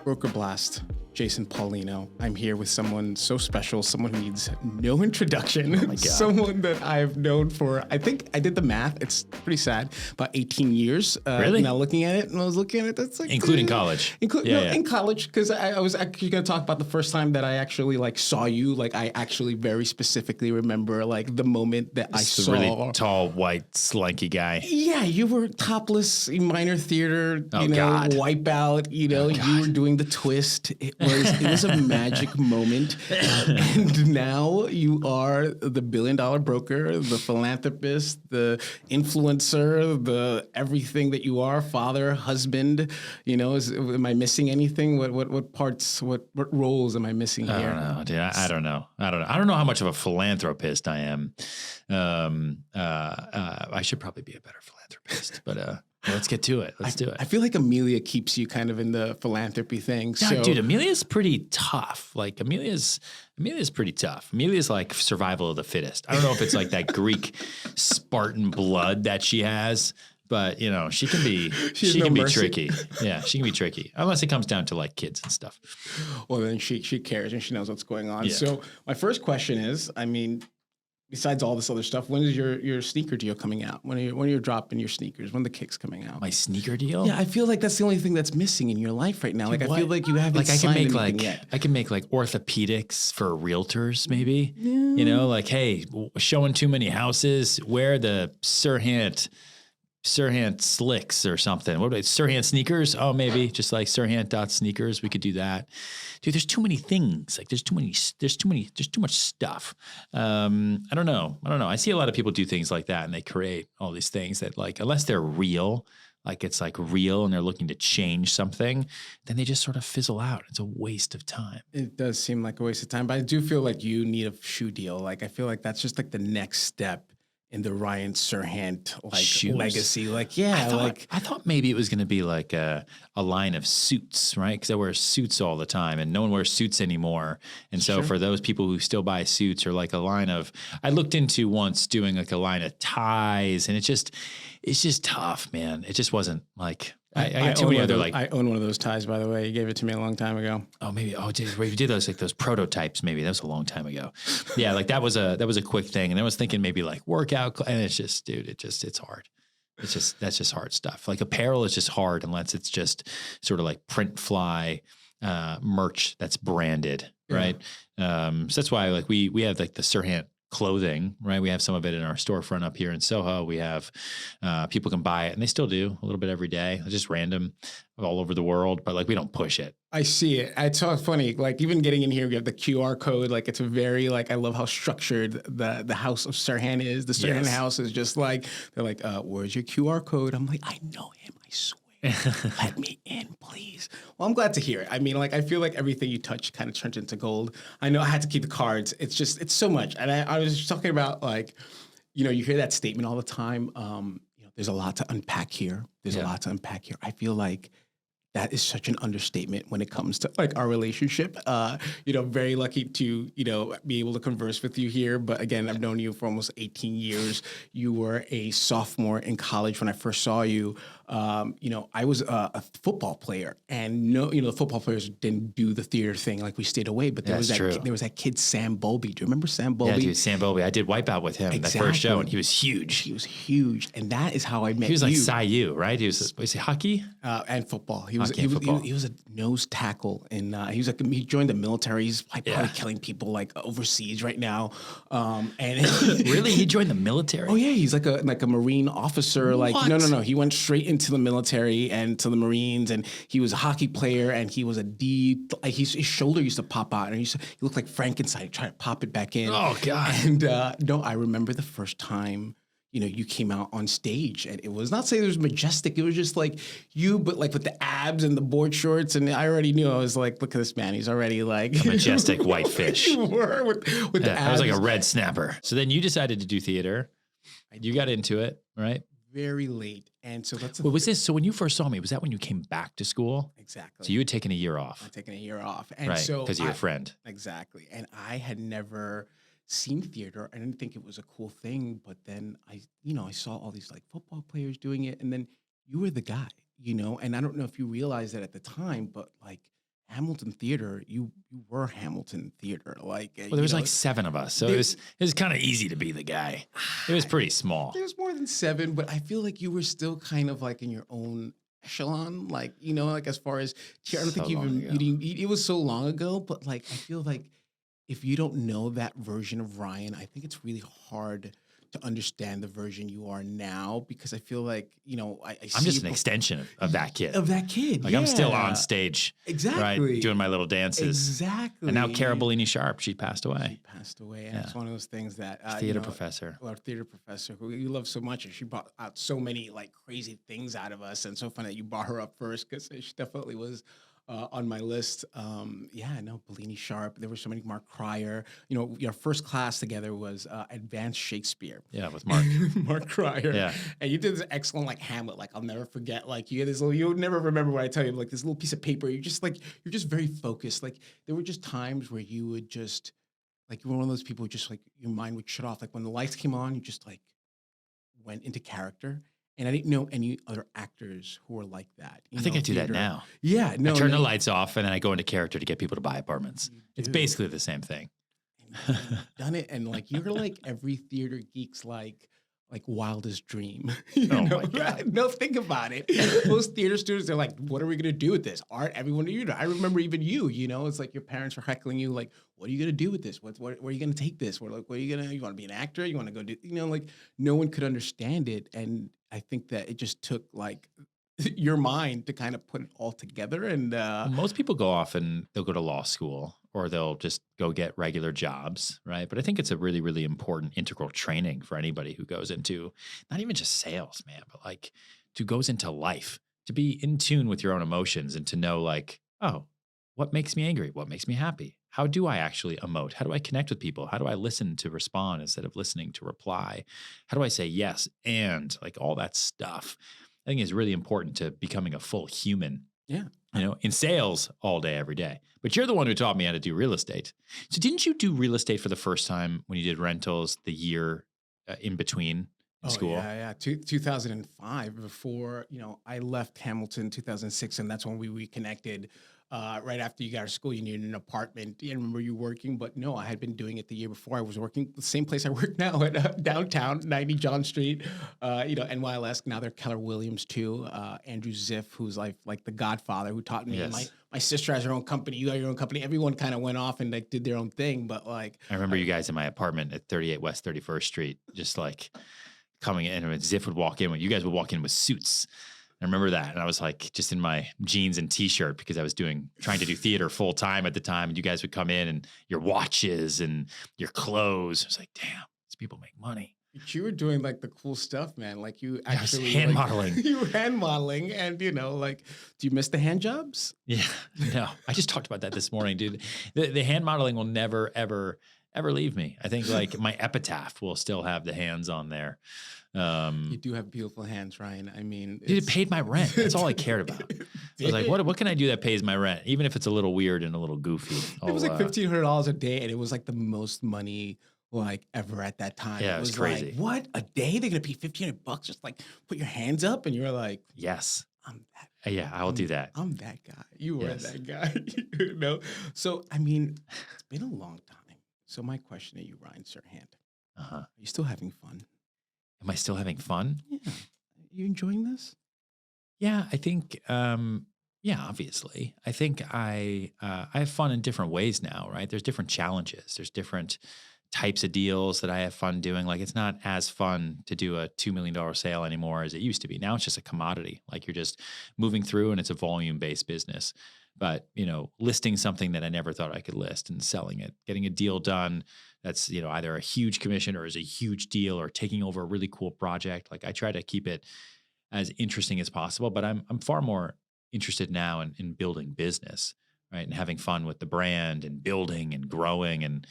Broker Blast, Jason Paulino. I'm here with someone so special, someone who needs no introduction. Oh my God. Someone that I've known for, I think I did the math, it's pretty sad, about 18 years. Really? Now looking at it, and I was looking at it, that's like... Including college. In college, because I was actually going to talk about the first time that I actually like saw you. Like I actually very specifically remember like the moment that I saw... really tall, white, slinky guy. Yeah, you were topless in minor theater, God. Wipeout, you were doing the twist. It was a magic moment. And now you are the billion-dollar broker, the philanthropist, the influencer, the everything that you are, father, husband. Am I missing anything? What parts, what roles am I missing here? I don't know, dude. I don't know. I don't know how much of a philanthropist I am. I should probably be a better philanthropist, but let's get to it. Let's do it. I feel like Amelia keeps you kind of in the philanthropy thing. No, dude, Amelia's pretty tough. Like Amelia's pretty tough. Amelia's like survival of the fittest. I don't know if it's like that Greek Spartan blood that she has, but she can be be tricky. Yeah, she can be tricky unless it comes down to like kids and stuff. Well, then she cares and she knows what's going on. Yeah. So my first question is, besides all this other stuff, when is your sneaker deal coming out? When are you dropping your sneakers? When the kick's coming out? My sneaker deal? Yeah, I feel like that's the only thing that's missing in your life right now. Like I feel like you haven't signed anything yet. I can make like orthopedics for realtors, maybe. Yeah. Like, hey, showing too many houses, wear the Serhant slicks or something. What about Serhant sneakers? Oh, maybe just like Serhant.sneakers. We could do that. Dude, there's too many things. Like there's too much stuff. I don't know. I see a lot of people do things like that and they create all these things that like, unless they're real, like it's like real and they're looking to change something, then they just sort of fizzle out. It's a waste of time. It does seem like a waste of time, but I do feel like you need a shoe deal. Like I feel like that's just like the next step in the Ryan Serhant Shoes. Legacy. Like, yeah, I thought maybe it was going to be like a line of suits, right? Because I wear suits all the time and no one wears suits anymore. And so for those people who still buy suits, or like a line of, I looked into once doing like a line of ties, and it's just tough, man. It just wasn't like, I got too many other like. I own one of those ties, by the way. You gave it to me a long time ago. Oh, maybe. Oh, you did those like those prototypes. Maybe that was a long time ago. Yeah, like that was a quick thing. And I was thinking maybe like workout, and it's just, dude, it's hard. That's just hard stuff. Like apparel is just hard unless it's just sort of like print fly merch that's branded, right? So that's why like we have like the Serhant clothing, right? We have some of it in our storefront up here in Soho. We have people can buy it, and they still do a little bit every day. It's just random all over the world, but like we don't push it. I see it. It's so funny. Like even getting in here, we have the QR code. Like it's a very like I love how structured the house of Serhant is. The Serhant house is just like they're like, where's your QR code? I'm like, I know him. I swear. Let me in, please. Well, I'm glad to hear it. I feel like everything you touch kind of turns into gold. I know I had to keep the cards. It's so much. And I was just talking about like, you hear that statement all the time. There's a lot to unpack here. There's a lot to unpack here. I feel like that is such an understatement when it comes to like our relationship. Very lucky to, be able to converse with you here. But again, I've known you for almost 18 years. You were a sophomore in college when I first saw you. I was a football player, and the football players didn't do the theater thing. Like we stayed away, but there was that kid, Sam Bowlby. Do you remember Sam Bowlby? Yeah, dude, Sam Bowlby. I did Wipeout with him that first show, and he was huge. He was huge. And that is how I met you. He was like Cy-U, right? Was he hockey? And football. He was a nose tackle, and he joined the military. He's probably killing people like overseas right now. And really, he joined the military? Oh yeah, he's like a Marine officer. Like no, he went straight into the military and to the Marines, and he was a hockey player, and he was a D. Like his shoulder used to pop out, and he looked like Frankenstein. He tried to pop it back in. Oh God! And no, I remember the first time. You came out on stage, and it was not saying it was majestic. It was just like you, but like with the abs and the board shorts. And I already knew. I was like, look at this man. He's already like a majestic white fish. You were with the abs. I was like a red snapper. So then you decided to do theater. You got into it, right? Very late. And so that's was this? So when you first saw me, was that when you came back to school? Exactly. So you had taken a year off. I'd taken a year off. And right, so because of your friend. Exactly. And I had never seen theater. I didn't think it was a cool thing, but then I saw all these like football players doing it, and then you were the guy, and I don't know if you realized that at the time, but like Hamilton Theater, you were Hamilton Theater. Like, Well, there was like 7 of us, so it was kind of easy to be the guy. It was pretty small. There was more than 7, but I feel like you were still kind of like in your own echelon. Like, like as far as, I don't think you didn't, it was so long ago, but like, I feel like if you don't know that version of Ryan, I think it's really hard to understand the version you are now, because I feel like, I'm just an extension of that kid. Like, I'm still on stage. Exactly. Right, doing my little dances. Exactly. And now Cara Bellini Sharp, she passed away. And it's one of those things that theater professor. Our theater professor, who you love so much, and she brought out so many like crazy things out of us, and so funny that you brought her up first, because she definitely was on my list. Bellini Sharp. There were so many. Mark Cryer. Your first class together was Advanced Shakespeare. Yeah, with Mark. Mark Cryer. Yeah. And you did this excellent like Hamlet. Like, I'll never forget. Like, you had this little. You'll never remember what I tell you. Like, this little piece of paper. You're just very focused. Like, there were just times where you would just like, you were one of those people who just like your mind would shut off. Like, when the lights came on, you just like went into character. And I didn't know any other actors who were like that. I think I do that now. Yeah, no. I turn the lights off and then I go into character to get people to buy apartments. It's basically the same thing. And you've done it, and like you're like every theater geek's like wildest dream. My God. No, think about it. Most theater students, they're like, what are we gonna do with this? Art, everyone, I remember even you, it's like your parents were heckling you, like, what are you gonna do with this? Where are you gonna take this? What are you wanna be an actor? You wanna go do, like no one could understand it. And I think that it just took like your mind to kind of put it all together. And most people go off and they'll go to law school or they'll just go get regular jobs, right? But I think it's a really, really important integral training for anybody who goes into not even just sales, man, but like who goes into life, to be in tune with your own emotions and to know like, oh, what makes me angry? What makes me happy? How do I actually emote? How do I connect with people? How do I listen to respond instead of listening to reply? How do I say yes and like all that stuff? I think is really important to becoming a full human. Yeah. In sales all day, every day. But you're the one who taught me how to do real estate. So didn't you do real estate for the first time when you did rentals the year in between school? Yeah. 2005, before, I left Hamilton 2006, and that's when we reconnected. Right after you got out of school, you needed an apartment. I remember you working, but no, I had been doing it the year before. I was working the same place I work now at downtown, 90 John Street, NYLS. Now they're Keller Williams too. Andrew Ziff, who's like the godfather who taught me. Yes. My sister has her own company. You got your own company. Everyone kind of went off and like did their own thing. But like, I remember you guys in my apartment at 38 West 31st Street, just like coming in, and Ziff would walk in. You guys would walk in with suits. I remember that. And I was like, just in my jeans and t-shirt, because I was trying to do theater full time at the time. And you guys would come in and your watches and your clothes. I was like, damn, these people make money. You were doing like the cool stuff, man. Like you actually hand modeling. You were hand modeling, and like, do you miss the hand jobs? Yeah, no. I just talked about that this morning, dude. The hand modeling will never, ever, ever leave me. I think like my epitaph will still have the hands on there. You do have beautiful hands, Ryan. I mean, dude, it paid my rent. That's all I cared about. I was like, what can I do that pays my rent, even if it's a little weird and a little goofy? It was like $1,500 a day, and it was like the most money like ever at that time. Yeah, it was crazy. Like, what, a day? They're gonna pay $1,500 just like put your hands up, and you're like, yes, I'm that. Yeah, I will do that. I'm that guy. You were that guy. So I mean, it's been a long time. So my question to you, Ryan Serhant, are you still having fun? Am I still having fun? Yeah. Are you enjoying this? Yeah, I think, obviously. I think I have fun in different ways now, right? There's different challenges. There's different types of deals that I have fun doing. Like, it's not as fun to do a $2 million sale anymore as it used to be. Now it's just a commodity. Like, you're just moving through and it's a volume-based business. But, listing something that I never thought I could list and selling it, getting a deal done that's, either a huge commission or is a huge deal, or taking over a really cool project. Like, I try to keep it as interesting as possible, but I'm far more interested now in building business, right? And having fun with the brand and building and growing, and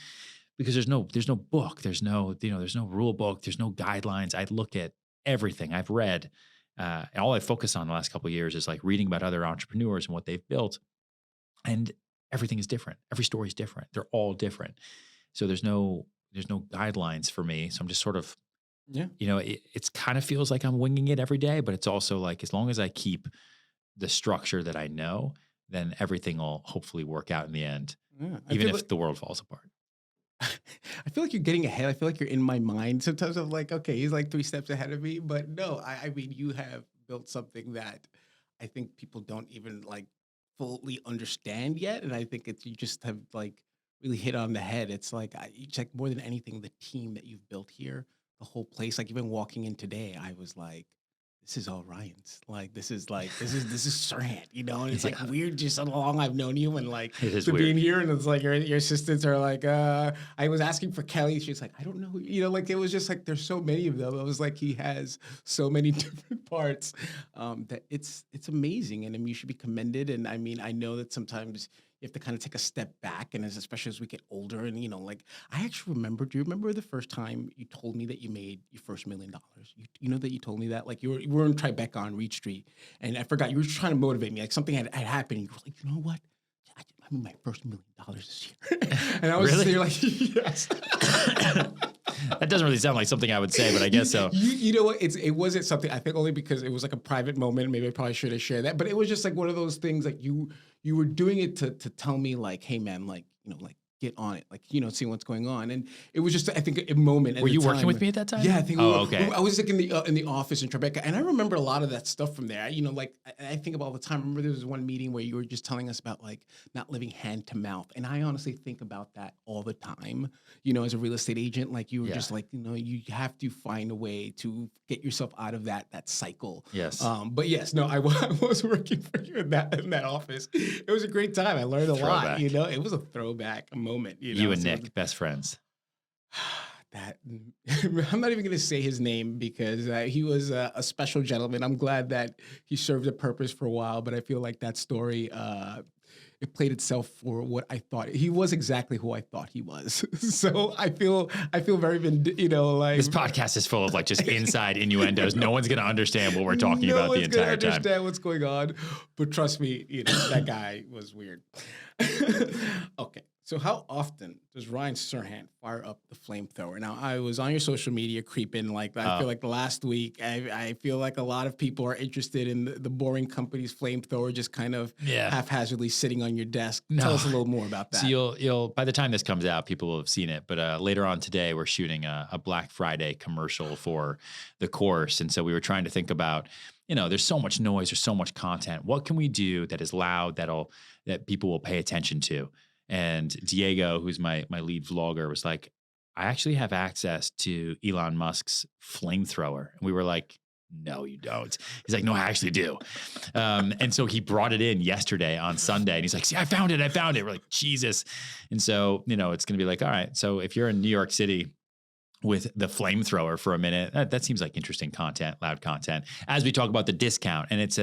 because there's no book, there's no rule book, there's no guidelines. I look at everything I've read. And all I focus on the last couple of years is like reading about other entrepreneurs and what they've built. And everything is different. Every story is different. They're all different. So there's no guidelines for me. So I'm just sort of, it's kind of feels like I'm winging it every day, but it's also like, as long as I keep the structure that I know, then everything will hopefully work out in the end, Yeah, even if the world falls apart. I feel like you're getting ahead. I feel like you're in my mind. Sometimes I'm like, okay, he's like 3 steps ahead of me. But no, I mean, you have built something that I think people don't even like fully understand yet. And I think it's you just have like really hit on the head. It's like more than anything, the team that you've built here, the whole place. Like even walking in today, I was like, this is all Ryan's. This is Serhant, you know, and it's like Yeah. weird just how long I've known you and like It is to be in weird. here and it's like your assistants are like, I was asking for Kelly. She's like, I don't know, you know, like it was just like there's so many of them. It was like he has so many different parts that it's amazing. And I mean, you should be commended. And I mean, I know that sometimes you have to kind of take a step back, and especially as we get older, and you know, like I actually remember. Do you remember the first time you told me that you made your first $1 million? You know that you told me that like you were in Tribeca on Reed Street, and I forgot you were just trying to motivate me. Like something had happened. And you were like, you know what? I made my first $1 million this year, and I was Really? there like, yes. That doesn't really sound like something I would say, but I guess so. You know what? It wasn't something I think only because it was like a private moment. Maybe I probably should have shared that, but it was just like one of those things. Like you were doing it to tell me like, hey man, like you know, like get on it, like you know, see what's going on. And it was just I think a moment. At Were the you working time with me at that time? Yeah, I think. Oh, okay. I was like in the office in Tribeca, and I remember a lot of that stuff from there. You know, like I think about all the time. I remember there was one meeting where you were just telling us about like not living hand to mouth, and I honestly think about that all the time. You know, as a real estate agent, like you were Yeah. just like, you know, you have to find a way to get yourself out of that cycle. Yes. But yes, no, I was working for you in that office. It was a great time. I learned a lot. Throwback. You know, it was a throwback moment. You know, You and so Nick, best friends. that I'm not even going to say his name because he was a special gentleman. I'm glad that he served a purpose for a while, but I feel like that story it played itself for what I thought he was exactly who I thought he was. So I feel very you know like This podcast is full of like just inside innuendos. No one's going to understand what we're talking about the entire time. Understand what's going on, but trust me, you know that guy was weird. Okay. So how often does Ryan Serhant fire up the flamethrower? Now, I was on your social media creeping. Like I feel like last week, I feel like a lot of people are interested in the Boring Company's flamethrower just kind of haphazardly sitting on your desk. Tell us a little more about that. So you'll by the time this comes out, people will have seen it. But later on today, we're shooting a Black Friday commercial for the course, and so we were trying to think about, you know, there's so much noise, there's so much content. What can we do that is loud that people will pay attention to? And Diego, who's my lead vlogger, was like, I actually have access to Elon Musk's flamethrower. And we were like, no, you don't. He's like, no, I actually do. And so he brought it in yesterday on Sunday. And he's like, see, I found it. We're like, Jesus. And so, you know, it's going to be like, all right. So if you're in New York City with the flamethrower for a minute, that seems like interesting content, loud content. As we talk about the discount, and it's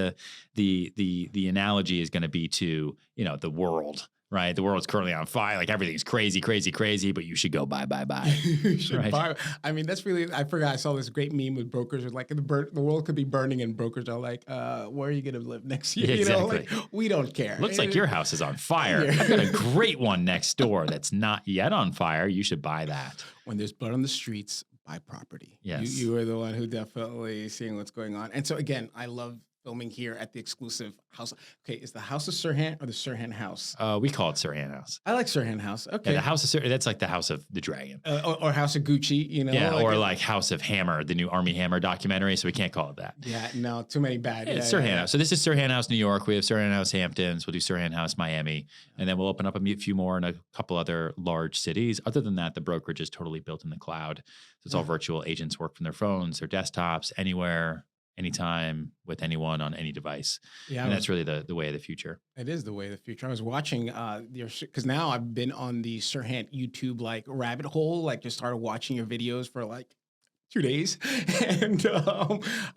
the analogy is going to be to, you know, the world. Right, the world's currently on fire. Like everything's crazy, but you should go buy. You should Right. buy. I mean, that's really. I forgot. I saw this great meme with brokers. Are like the world could be burning, and brokers are like, "Where are you going to live next year?" Yeah, You know, exactly. like we don't care. Looks like your house is on fire. Yeah. I've got a great one next door that's not yet on fire. You should buy that. When there's blood on the streets, buy property. Yes. You are the one who definitely seeing what's going on. And so again, I love filming here at the exclusive house. Okay, is the House of Serhant or the Serhant House? We call it Serhant House. I like Serhant House. Okay. Yeah, the House of Serhant, that's like the House of the Dragon. Or House of Gucci, you know? Yeah, or like House of Hammer, the new Army Hammer documentary. So we can't call it that. Yeah, no, too many bad. Yeah, it's Serhant House. So this is Serhant House, New York. We have Serhant House, Hamptons. We'll do Serhant House, Miami. And then we'll open up a few more in a couple other large cities. Other than that, the brokerage is totally built in the cloud. So it's all virtual. Agents work from their phones, their desktops, anywhere, anytime, with anyone on any device. Yeah, and that's really the way of the future. It is the way of the future. I was watching because now I've been on the Serhant YouTube like rabbit hole, like just started watching your videos for like 2 days. And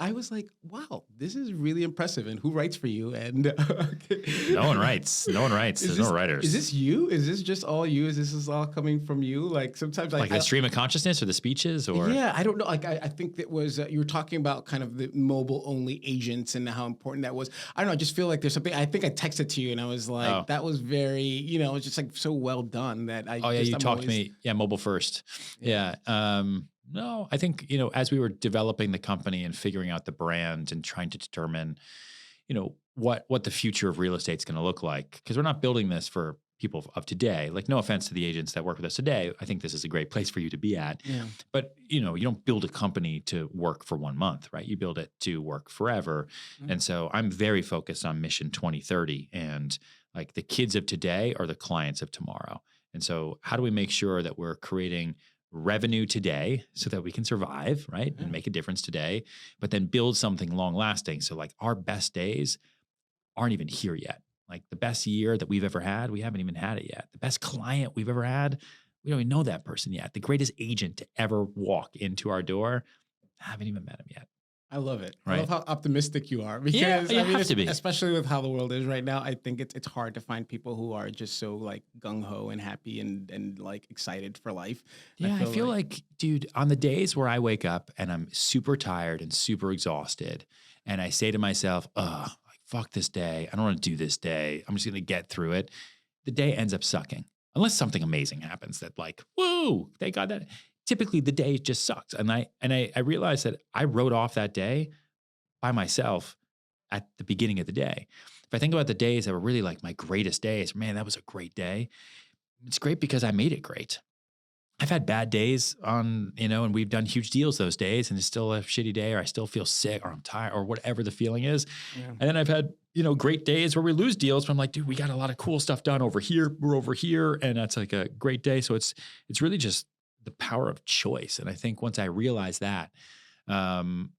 I was like, wow, this is really impressive. And who writes for you? And No one writes. There's no writers. Is this you? Is this just all you? Is this all coming from you? Like sometimes like the stream of consciousness or the speeches or? Yeah, I don't know. Like I think that was, you were talking about kind of the mobile only agents and how important that was. I don't know. I just feel like there's something, I think I texted to you and I was like, that was very, you know, it's just like so well done that you talked to me. Yeah. Mobile first. Yeah. No, I think, you know, as we were developing the company and figuring out the brand and trying to determine, what the future of real estate is going to look like. Because we're not building this for people of today. Like, no offense to the agents that work with us today. I think this is a great place for you to be at. Yeah. But, you don't build a company to work for 1 month, right? You build it to work forever. Mm-hmm. And so I'm very focused on Mission 2030. And like, the kids of today are the clients of tomorrow. And so how do we make sure that we're creating revenue today so that we can survive, right? And make a difference today, but then build something long lasting. So like, our best days aren't even here yet. Like, the best year that we've ever had, we haven't even had it yet. The best client we've ever had, we don't even know that person yet. The greatest agent to ever walk into our door, haven't even met him yet. I love it. Right. I love how optimistic you are, because you have to be. Especially with how the world is right now. I think it's hard to find people who are just so like gung ho and happy and like excited for life. Yeah, I feel like, dude, on the days where I wake up and I'm super tired and super exhausted, and I say to myself, like, fuck this day. I don't want to do this day. I'm just going to get through it. The day ends up sucking, unless something amazing happens that, like, woo, thank God that. Typically the day just sucks. And I realized that I wrote off that day by myself at the beginning of the day. If I think about the days that were really like my greatest days, man, that was a great day. It's great because I made it great. I've had bad days and we've done huge deals those days, and it's still a shitty day, or I still feel sick, or I'm tired, or whatever the feeling is. Yeah. And then I've had, great days where we lose deals, but I'm like, dude, we got a lot of cool stuff done over here. We're over here. And that's like a great day. So it's really just the power of choice. And I think once I realized that,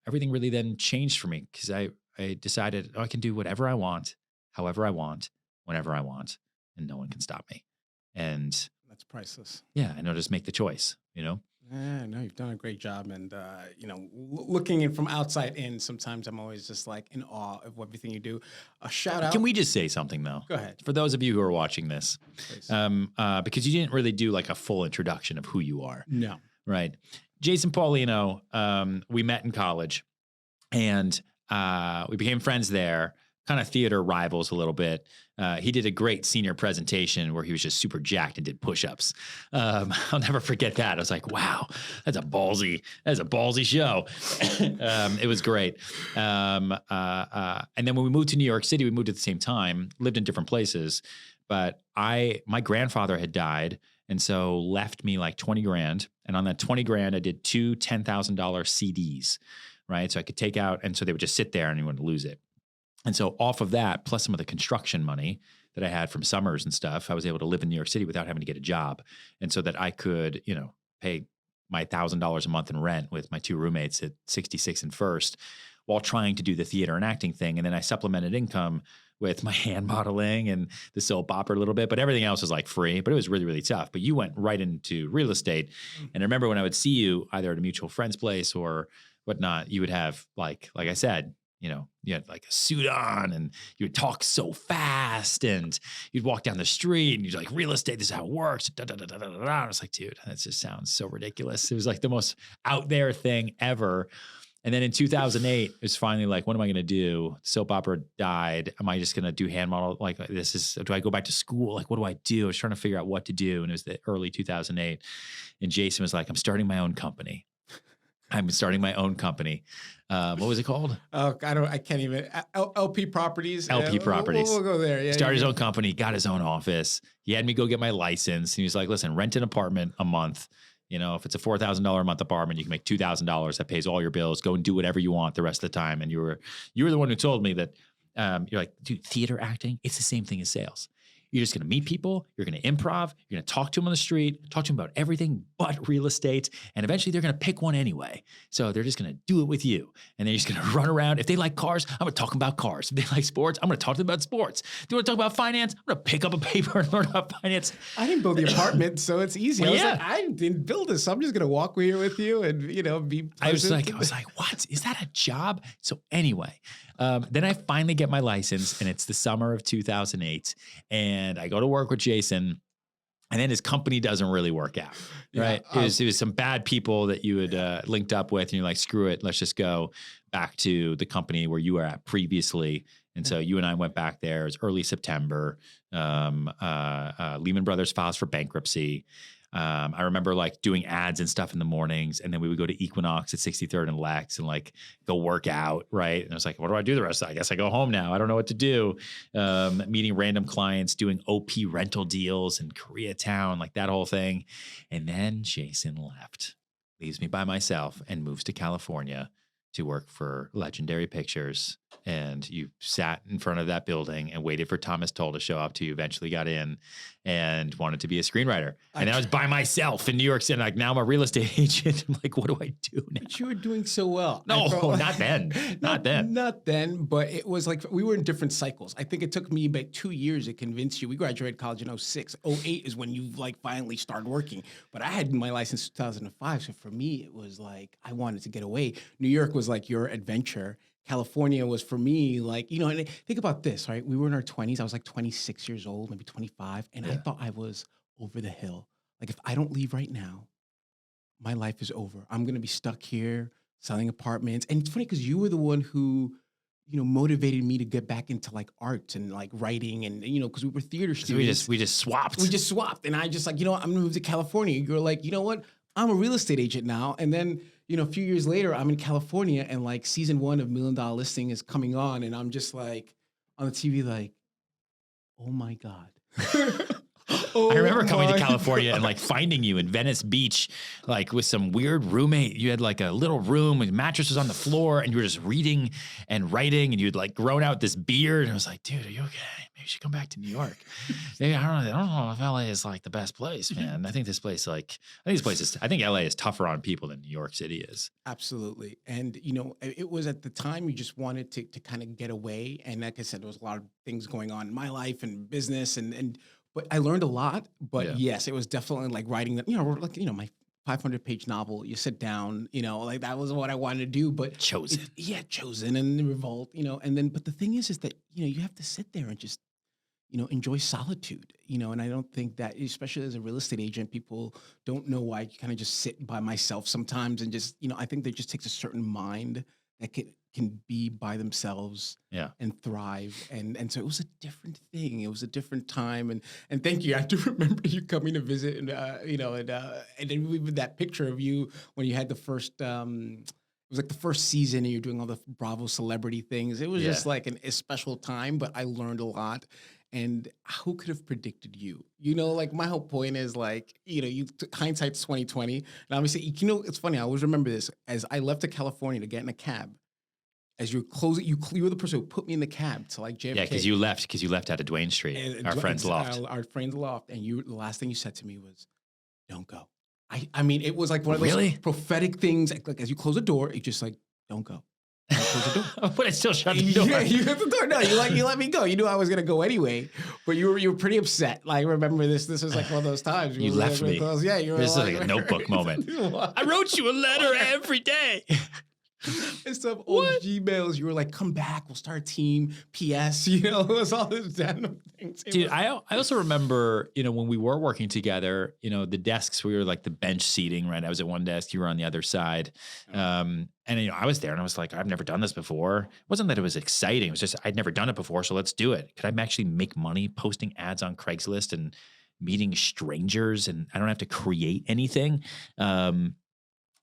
everything really then changed for me, because I decided, I can do whatever I want, however I want, whenever I want, and no one can stop me. And that's priceless. Yeah, I know, just make the choice, Yeah, no, you've done a great job. And, looking in from outside in, sometimes I'm always just like in awe of everything you do. A shout out. Can we just say something though? Go ahead. For those of you who are watching this, because you didn't really do like a full introduction of who you are. No. Right. Jason Paulino, we met in college, and we became friends there. Kind of theater rivals a little bit. He did a great senior presentation where he was just super jacked and did push-ups. I'll never forget that. I was like, wow, that's a ballsy show. It was great. And then when we moved to New York City, we moved at the same time, lived in different places. But my grandfather had died, and so left me like 20 grand. And on that 20 grand, I did 2 $10,000 CDs, right? So I could take out, and so they would just sit there and you wouldn't lose it. And so off of that, plus some of the construction money that I had from summers and stuff, I was able to live in New York City without having to get a job. And so that I could, pay my $1,000 a month in rent with my 2 roommates at 66 and First, while trying to do the theater and acting thing. And then I supplemented income with my hand modeling and the soap opera a little bit, but everything else was like free, but it was really, really tough. But you went right into real estate. And I remember when I would see you either at a mutual friend's place or whatnot, you would have like I said, you had like a suit on, and you would talk so fast, and you'd walk down the street and you're like, real estate, this is how it works. Da, da, da, da, da, da. I was like, dude, that just sounds so ridiculous. It was like the most out there thing ever. And then in 2008, it was finally like, what am I going to do? Soap opera died. Am I just going to do hand model? Like, do I go back to school? Like, what do I do? I was trying to figure out what to do. And it was the early 2008. And Jason was like, I'm starting my own company. What was it called? Oh, I can't even. LP Properties. LP Properties. We'll go there. Yeah. Started his own company, got his own office. He had me go get my license. He was like, listen, rent an apartment a month. If it's a $4,000 a month apartment, you can make $2,000. That pays all your bills. Go and do whatever you want the rest of the time. And you were the one who told me that you're like, dude, theater acting, it's the same thing as sales. You're just going to meet people. You're going to improv. You're going to talk to them on the street, talk to them about everything but real estate. And eventually they're going to pick one anyway. So they're just going to do it with you. And they're just going to run around. If they like cars, I'm going to talk about cars. If they like sports, I'm going to talk to them about sports. If they want to talk about finance, I'm going to pick up a paper and learn about finance. I didn't build the apartment, so it's easy. Well, I didn't build this. So I'm just going to walk here with you and, be pleasant. I was like, what? Is that a job? So anyway, then I finally get my license, and it's the summer of 2008, and I go to work with Jason, and then his company doesn't really work out, right? Yeah, it was some bad people that you had linked up with, and you're like, screw it, let's just go back to the company where you were at previously. And so you and I went back there. It was early September. Lehman Brothers files for bankruptcy. I remember like doing ads and stuff in the mornings, and then we would go to Equinox at 63rd and Lex and like go work out, right? And I was like, what do I do the rest of it? I guess I go home now. I don't know what to do. Meeting random clients, doing OP rental deals in Koreatown, like that whole thing. And then Jason left, leaves me by myself and moves to California to work for Legendary Pictures. And you sat in front of that building and waited for Thomas Tull to show up till you eventually got in and wanted to be a screenwriter. And I was by myself in New York City. Like, now I'm a real estate agent. I'm like, what do I do now? But you were doing so well. No, not then. Not then. Not then, but it was like we were in different cycles. I think it took me about 2 years to convince you. We graduated college in 06. 08 is when you like finally started working. But I had my license in 2005. So for me, it was like I wanted to get away. New York was like your adventure. California was for me like, and think about this, right? We were in our 20s. I was like 26 years old, maybe 25. And I thought I was over the hill. Like if I don't leave right now, my life is over. I'm going to be stuck here selling apartments. And it's funny because you were the one who, motivated me to get back into like art and like writing and, because we were theater students. We just swapped. We just swapped. And I just like, I'm going to move to California. You're like, you know what? I'm a real estate agent now. And then, a few years later, I'm in California and like season 1 of $1 Million Listing is coming on. And I'm just like on the TV, like, oh my God. I remember coming to California and like finding you in Venice Beach, like with some weird roommate. You had like a little room and mattress was on the floor and you were just reading and writing and you'd like grown out this beard. And I was like, dude, are you okay? Maybe you should come back to New York. Maybe, I don't know if LA is like the best place, man. I think this place, I think LA is tougher on people than New York City is. Absolutely. And, it was at the time you just wanted to kind of get away. And like I said, there was a lot of things going on in my life and business but I learned a lot, but yes, it was definitely like writing that, my 500-page novel. You sit down, like that was what I wanted to do, but chosen and revolt, but the thing is that, you have to sit there and just, enjoy solitude, and I don't think that, especially as a real estate agent, people don't know why I kind of just sit by myself sometimes and just, I think that just takes a certain mind that can be by themselves and thrive. And so it was a different thing. It was a different time. And thank you. I do remember you coming to visit and then even that picture of you when you had the first, it was like the first season and you're doing all the Bravo celebrity things. It was just like a special time, but I learned a lot. And who could have predicted you? Like my whole point is like, hindsight's 2020. And obviously, it's funny. I always remember this as I left to California to get in a cab. As you're closing, you were the person who put me in the cab to like JFK. Yeah, because you left out of Duane Street, our friend's loft. Our friend's loft. And the last thing you said to me was, don't go. I mean, it was like one of those prophetic things. Like as you close the door, it's just like, don't go. Close the door. But I still shut the door. Yeah, you shut the door. No, you let me go. You knew I was gonna go anyway. But you were pretty upset. Like, remember this? This was like one of those times. You left me. Yeah, you were this is like a notebook moment. I wrote you a letter every day. And stuff, old Gmails, you were like, come back, we'll start a team, PS, it was all this random things. Dude, I also remember, when we were working together, the desks, we were like the bench seating, right? I was at one desk, you were on the other side. And I was there and I was like, I've never done this before. It wasn't that it was exciting. It was just, I'd never done it before. So let's do it. Could I actually make money posting ads on Craigslist and meeting strangers and I don't have to create anything?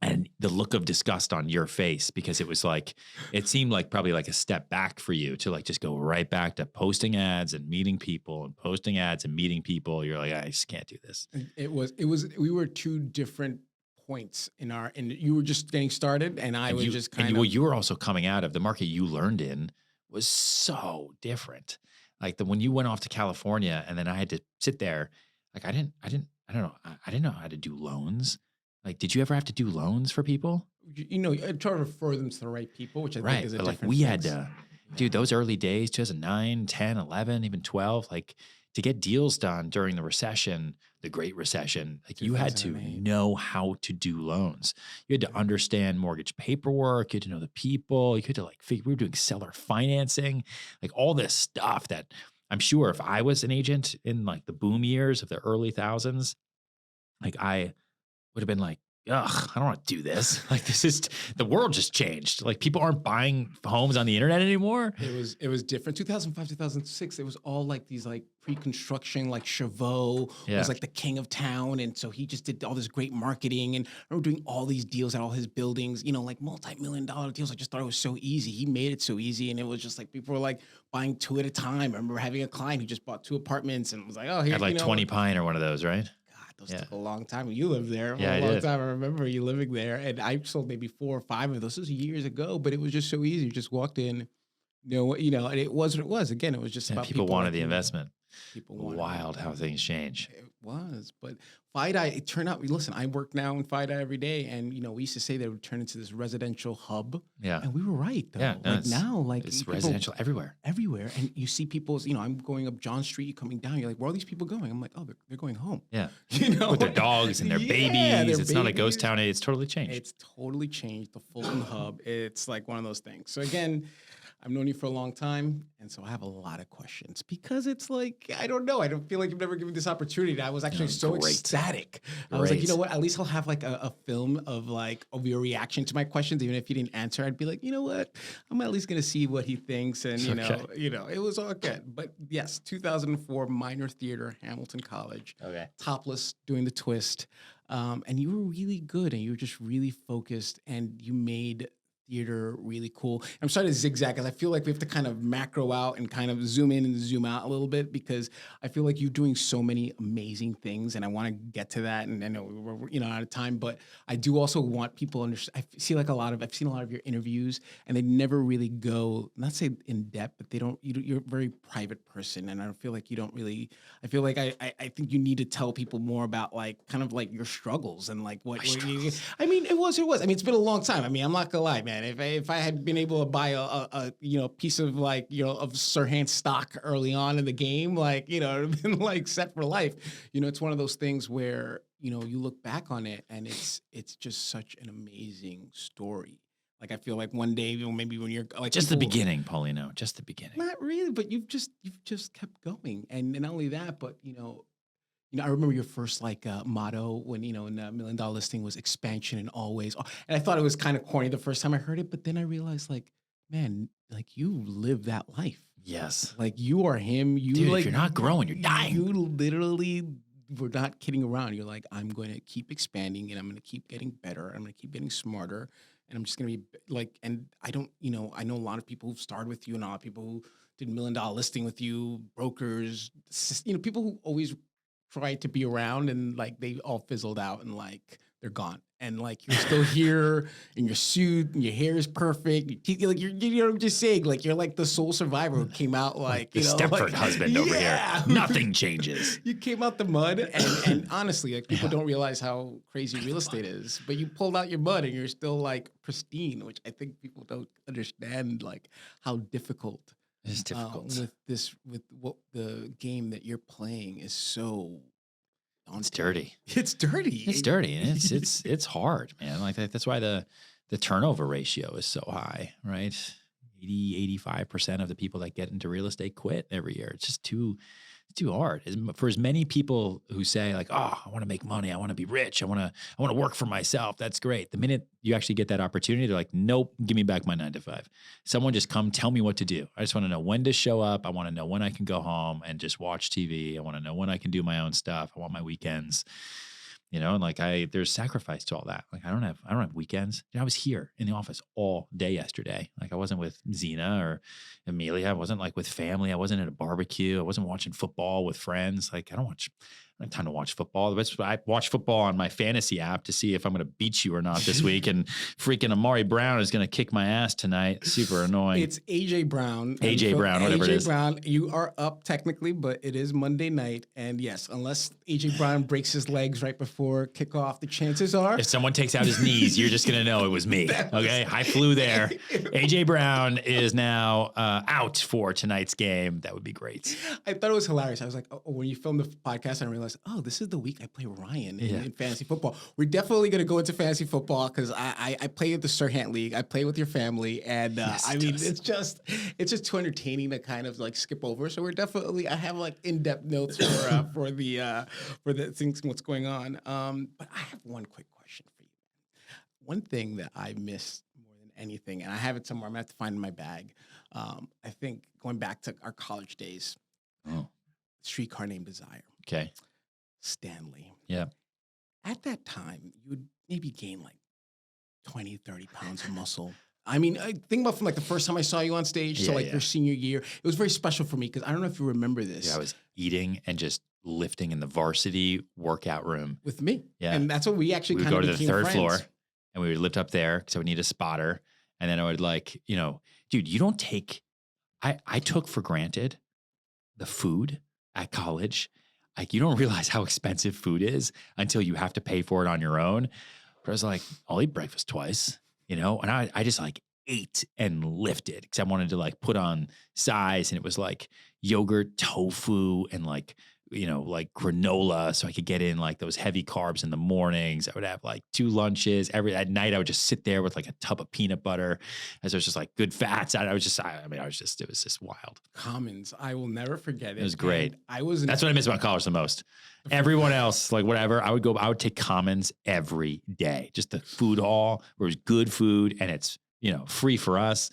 And the look of disgust on your face, because it was like, it seemed like probably like a step back for you to like just go right back to posting ads and meeting people and posting ads and meeting people. You're like, I just can't do this. We were two different points and you were just getting started and I was just kind of. You were also coming out of the market you learned in was so different. Like when you went off to California and then I had to sit there, like I didn't know how to do loans. Like, did you ever have to do loans for people? I try to refer them to the right people, which I think is a different we had to, dude, those early days, 2009, 10, 11, even 12, like to get deals done during the recession, the Great Recession, like you had to know how to do loans. You had to understand mortgage paperwork. You had to know the people. You had to like we were doing seller financing, like all this stuff that I'm sure if I was an agent in like the boom years of the early thousands, like I would have been like, ugh, I don't want to do this. Like the world just changed. Like people aren't buying homes on the internet anymore. It was different. 2005, 2006, it was all like these like pre-construction, like Chavot was like the king of town. And so he just did all this great marketing, and I remember doing all these deals at all his buildings, like multi-million-dollar deals. I just thought it was so easy. He made it so easy. And it was just like people were like buying 2 at a time. I remember having a client who just bought 2 apartments and was like, oh, here, had like 20 Pine or one of those, right? Those took a long time. You lived there for a long time. I remember you living there, and I sold maybe 4 or 5 of those. This was years ago, but it was just so easy. You just walked in, and it was what it was. Again, it was just about people wanted the investment. People wanted wild how things change. It was, but FiDi, it turned out. Listen, I work now in FiDi every day, and we used to say that it would turn into this residential hub. Yeah, and we were right. Though. Yeah, no, now, it's residential everywhere, and you see people. I'm going up John Street, you coming down. You're like, where are these people going? I'm like, oh, they're going home. Yeah, with their dogs and their babies. It's not a ghost town. It's totally changed. It's totally changed. The Fulton hub. It's like one of those things. So again, I've known you for a long time, and so I have a lot of questions because it's like, I don't know. I don't feel like you've never given me this opportunity. I was actually so ecstatic. I was like, you know what? At least I'll have like a film of your reaction to my questions. Even if you didn't answer, I'd be like, you know what? I'm at least going to see what he thinks. And, it was all good. But yes, 2004, minor theater, Hamilton College. Okay. Topless, doing the twist. And you were really good, and you were just really focused, and you made theater really cool. I'm sorry to zigzag because I feel like we have to kind of macro out and kind of zoom in and zoom out a little bit, because I feel like you're doing so many amazing things, and I want to get to that. And I know we're out of time, but I do also want people to understand. I've seen a lot of your interviews, and they never really go, not say in depth, but you're a very private person, and I feel like you don't really. I feel like I think you need to tell people more about like kind of like your struggles and like what you. I mean, it was. I mean, it's been a long time. I mean, I'm not gonna lie, man. If I had been able to buy a piece of of Serhant stock early on in the game, it would have been like set for life. It's one of those things where you look back on it, and it's just such an amazing story. Like, I feel like one day, maybe when you're like just the beginning, Paulino, just the beginning. Not really, but you've just kept going, and not only that, but I remember your first motto when in the $1 Million Listing was expansion and always. And I thought it was kind of corny the first time I heard it, but then I realized man, you live that life. Yes, you are him. You Dude, if you're not growing, you're dying. You literally were not kidding around. You're like, I'm going to keep expanding, and I'm going to keep getting better. I'm going to keep getting smarter, and I'm just going to be and I don't, I know a lot of people who've started with you, and a lot of people who did $1 Million Listing with you, brokers, people who always tried to be around, and they all fizzled out, and they're gone, and you're still here in your suit, and your hair is perfect, your teeth, I'm just saying, you're the sole survivor who came out the Stepford husband over here. Nothing changes. You came out the mud, and honestly, people don't realize how crazy real estate is, but you pulled out your mud, and you're still pristine, which I think people don't understand how difficult. It's difficult with what the game that you're playing is so. It's dirty. It's dirty. It's dirty, and it's hard, man. That's why the turnover ratio is so high, right? 85% of the people that get into real estate quit every year. It's just too hard. For as many people who say oh, I want to make money, I want to be rich, I want to work for myself. That's great. The minute you actually get that opportunity, they're like, nope, give me back my 9 to 5. Someone just come tell me what to do. I just want to know when to show up. I want to know when I can go home and just watch TV. I want to know when I can do my own stuff. I want my weekends. And there's sacrifice to all that. I don't have weekends. I was here in the office all day yesterday. I wasn't with Zena or Amelia. I wasn't with family. I wasn't at a barbecue. I wasn't watching football with friends. I don't have time to watch football. I watch football on my fantasy app to see if I'm going to beat you or not this week. And freaking Amari Brown is going to kick my ass tonight. Super annoying. It's AJ Brown. Whatever it is. AJ Brown, you are up technically, but it is Monday night. And yes, unless AJ Brown breaks his legs right before kickoff, the chances are. If someone takes out his knees, you're just going to know it was me. Okay. I flew there. AJ Brown is now out for tonight's game. That would be great. I thought it was hilarious. I was like, when you filmed the podcast, I realized, this is the week I play Ryan in fantasy football. We're definitely going to go into fantasy football because I play at the Serhant League. I play with your family, and it's just too entertaining to kind of skip over. So I have in-depth notes for the things what's going on. But I have one quick question for you. one thing that I miss more than anything, and I have it somewhere, I'm gonna have to find it in my bag. I think going back to our college days, Oh, Streetcar Named Desire, okay. Stanley. Yeah. At that time, you would maybe gain like 20, 30 pounds of muscle. I mean, I think about from like the first time I saw you on stage to like your senior year. It was very special for me because I don't know if you remember this. Yeah, I was eating and just lifting in the varsity workout room. With me. Yeah. And that's what we actually We would kind go of to the became third friends. floor and we would lift up there because I would need a spotter. And then I would like, you know, dude, you don't take, I took for granted the food at college. Like you don't realize how expensive food is until you have to pay for it on your own. But I was like, I'll eat breakfast twice, you know? And I just like ate and lifted because I wanted to like put on size, and it was like yogurt, tofu, and like, you know, like granola. So I could get in like those heavy carbs in the mornings. I would have like 2 lunches at night. I would just sit there with like a tub of peanut butter as it was just like good fats. It was just wild. Commons. I will never forget it. It was great. And That's what I miss about college the most. Everyone else, like whatever, I would take Commons every day. Just the food hall where it was good food and it's, you know, free for us,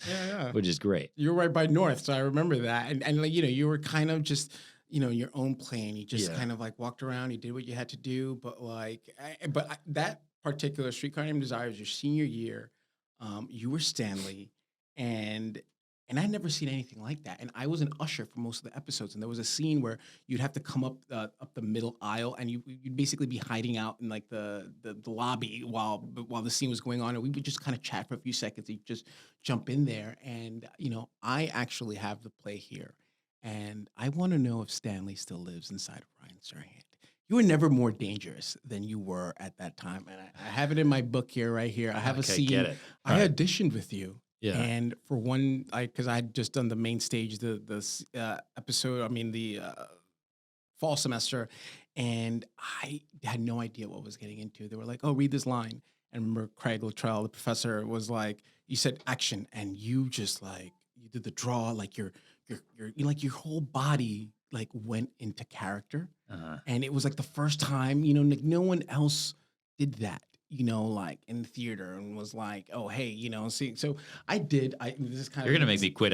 which is great. You're right by North. So I remember that. And like, you know, you were kind of just, you know, your own plane. You just kind of like walked around, you did what you had to do. But like, that particular Streetcar Named Desire was your senior year. You were Stanley, and I'd never seen anything like that. And I was an usher for most of the episodes. And there was a scene where you'd have to come up the middle aisle, and you'd basically be hiding out in like the lobby while the scene was going on. And we would just kind of chat for a few seconds. You'd just jump in there. And, you know, I actually have the play here. And I want to know if Stanley still lives inside of Ryan Serhant. You were never more dangerous than you were at that time. And I have it in my book here, right here. I have a scene. Get it. I auditioned with you. Yeah. And for one, because I had just done the main stage, the episode, the fall semester, and I had no idea what I was getting into. They were like, "Oh, read this line." And I remember Craig Luttrell, the professor, was like, "You said action," and you just like you did the draw, like your whole body like went into character, and it was like the first time, you know, like no one else did that. You know, like in theater, and was like, "Oh, hey, you know." See, so I did. This is kind You're of gonna make me quit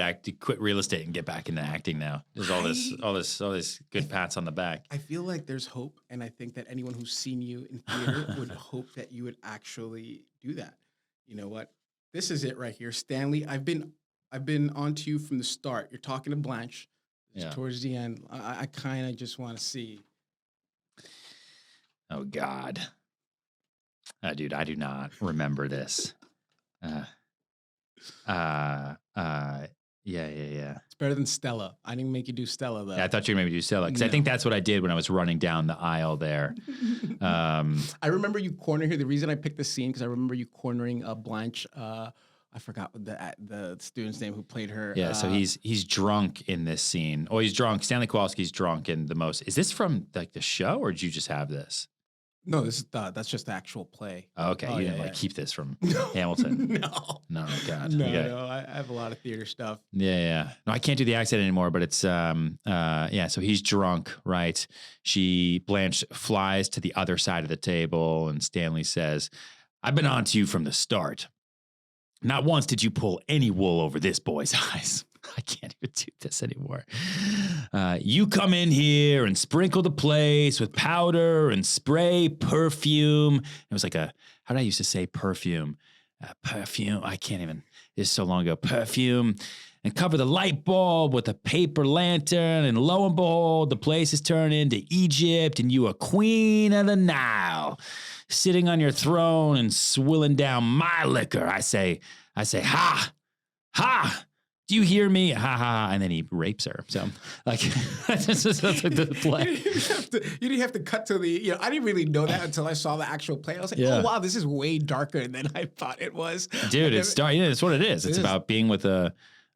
real estate and get back into acting now. There's all this good pats on the back. I feel like there's hope, and I think that anyone who's seen you in theater would hope that you would actually do that. You know what? This is it right here, Stanley. I've been on to you from the start. You're talking to Blanche. Towards the end, I kind of just want to see. Oh God. Dude, I do not remember this. Yeah. It's better than Stella. I didn't make you do Stella though. Yeah, I thought you were maybe do Stella because I think that's what I did when I was running down the aisle there. I remember you cornering her. The reason I picked the scene because I remember you cornering Blanche. I forgot what the student's name who played her. Yeah, so he's drunk in this scene. Oh, he's drunk. Stanley Kowalski's drunk in the most. Is this from like the show, or did you just have this? No, this is that's just the actual play. Oh, okay, you didn't keep this from Hamilton. No, God, no. I have a lot of theater stuff. Yeah. No, I can't do the accent anymore. But it's So he's drunk, right? Blanche flies to the other side of the table, and Stanley says, "I've been on to you from the start. Not once did you pull any wool over this boy's eyes." I can't even do this anymore. You come in here and sprinkle the place with powder and spray perfume. It was like how did I used to say perfume? Perfume. I can't even. This is so long ago. Perfume. And cover the light bulb with a paper lantern. And lo and behold, the place is turned into Egypt, and you are queen of the Nile, sitting on your throne and swilling down my liquor. I say, ha, ha. Do you hear me? Ha ha! And then he rapes her. So, like, that's like the play. You didn't have to cut to the. You know, I didn't really know that until I saw the actual play. I was like, oh wow, this is way darker than I thought it was. Dude, it's what it is. It's about being with a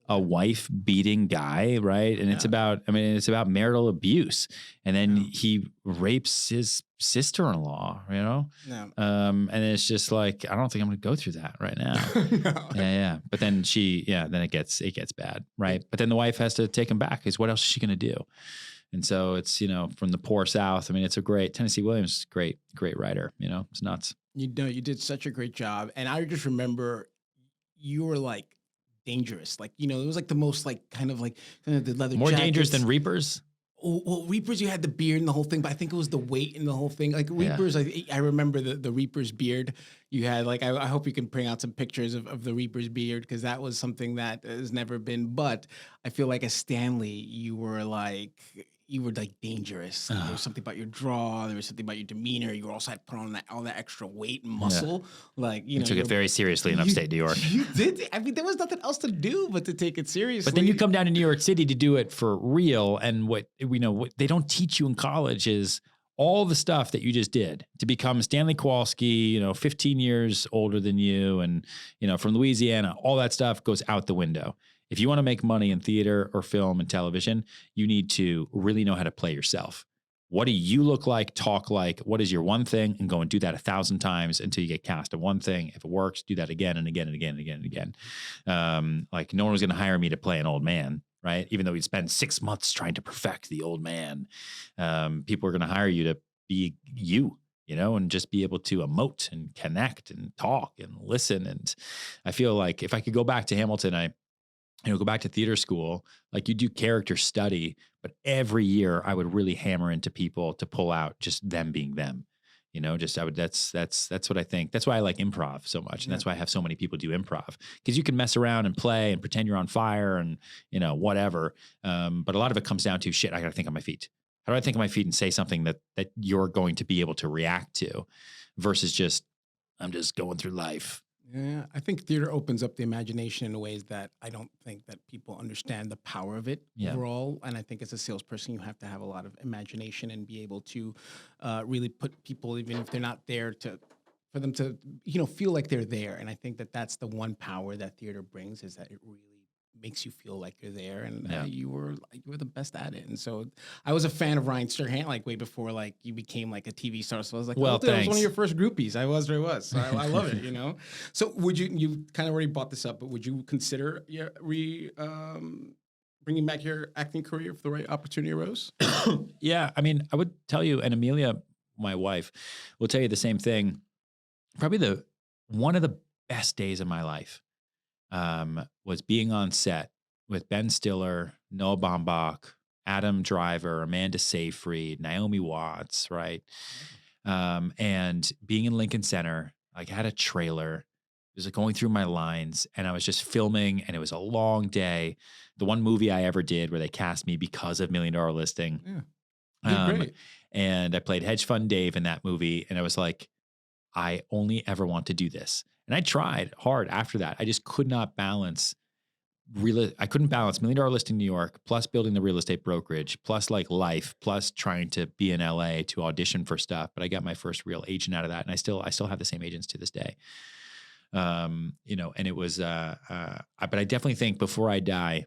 wife beating guy, right? And it's about marital abuse. And then he rapes his sister-in-law, you know? No. And it's just like, I don't think I'm going to go through that right now. No. Yeah. But then then it gets bad, right? But then the wife has to take him back because what else is she going to do? And so it's, from the poor South. I mean, it's a great Tennessee Williams, great writer, it's nuts. You know, you did such a great job. And I just remember you were like dangerous. Like, it was like the most like kind of like the leather More dangerous jackets. than Reapers? Well, Reapers, you had the beard and the whole thing, but I think it was the weight and the whole thing. Like Reapers, I remember the Reaper's beard. You had like, I hope you can bring out some pictures of the Reaper's beard, because that was something that has never been. But I feel like as Stanley, you were like dangerous. There was something about your draw. There was something about your demeanor. You also had put on all that extra weight and muscle. Like, You took it very seriously in upstate New York. You did. I mean, there was nothing else to do but to take it seriously. But then you come down to New York City to do it for real. And what they don't teach you in college is all the stuff that you just did to become Stanley Kowalski, 15 years older than you, and, from Louisiana. All that stuff goes out the window. If you want to make money in theater or film and television, you need to really know how to play yourself. What do you look like, talk like? What is your one thing? And go and do that 1,000 times until you get cast at one thing. If it works, do that again and again and again and again and again. Like no one was going to hire me to play an old man, right? Even though we'd spend 6 months trying to perfect the old man. People are going to hire you to be you, and just be able to emote and connect and talk and listen. And I feel like if I could go back to Hamilton, go back to theater school, like you do character study, but every year I would really hammer into people to pull out just them being them, that's what I think. That's why I like improv so much. And that's why I have so many people do improv, because you can mess around and play and pretend you're on fire and, whatever. But a lot of it comes down to shit. I got to think on my feet. How do I think on my feet and say something that you're going to be able to react to versus just, I'm just going through life. Yeah, I think theater opens up the imagination in ways that I don't think that people understand the power of it overall. And I think as a salesperson, you have to have a lot of imagination and be able to really put people, even if they're not there, for them to feel like they're there. And I think that that's the one power that theater brings, is that it really makes you feel like you're there, and you were the best at it. And so I was a fan of Ryan Serhant like way before like you became like a TV star. So I was like, well, I was one of your first groupies. I was. So I love it. So would you kind of already brought this up, but would you consider bringing back your acting career if the right opportunity arose? Yeah, I mean, I would tell you, and Amelia, my wife, will tell you the same thing. Probably one of the best days of my life was being on set with Ben Stiller, Noah Baumbach, Adam Driver, Amanda Seyfried, Naomi Watts, right? And being in Lincoln Center, like I had a trailer. It was like going through my lines, and I was just filming, and it was a long day. The one movie I ever did where they cast me because of $1 Million Listing. Yeah. Great. And I played Hedge Fund Dave in that movie, and I was like, I only ever want to do this. And I tried hard after that. I just could not balance I couldn't balance $1 Million Listing New York, plus building the real estate brokerage, plus like life, plus trying to be in LA to audition for stuff. But I got my first real agent out of that. And I still have the same agents to this day. And it was, but I definitely think before I die,